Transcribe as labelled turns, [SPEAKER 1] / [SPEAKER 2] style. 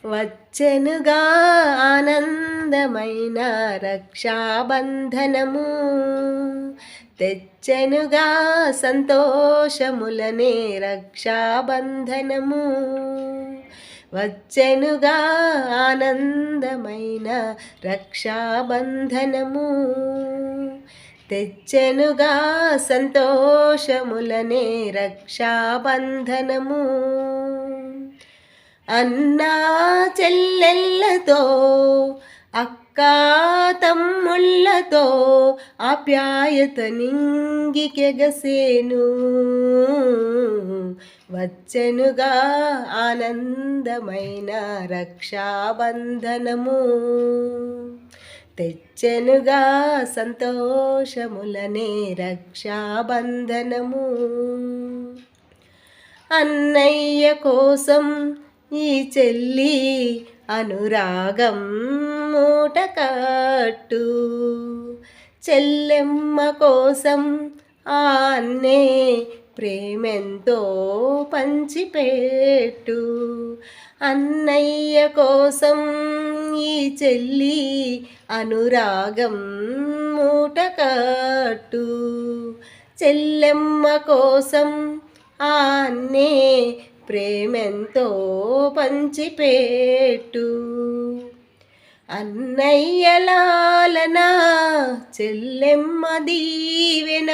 [SPEAKER 1] వచ్చెనుగా ఆనందమైన రక్షాబంధనము, తెచ్చెనుగా సంతోషములనే రక్షాబంధనము. వచ్చెనుగా ఆనందమైన రక్షాబంధనము, తెచ్చెనుగా సంతోషములనే రక్షాబంధనము. అన్నా చెల్లెళ్ళతో, అక్క తమ్ముళ్ళతో ఆప్యాయత నింగికెగసేను. వచ్చెనుగా ఆనందమైన రక్షాబంధనము, తెచ్చెనుగా సంతోషములనే రక్షాబంధనము. అన్నయ్య కోసం ఈ చెల్లి అనురాగం మూటకట్టు, చెల్లెమ్మ కోసం ఆ అన్నే ప్రేమెంతో పంచిపెట్టు. అన్నయ్య కోసం ఈ చెల్లి అనురాగం మూటకట్టు, చెల్లెమ్మ కోసం ఆ అన్నే ప్రేమెంతో పంచిపెట్టు. అన్నయ్య లాలన, చెల్లెమ్మ దీవెన.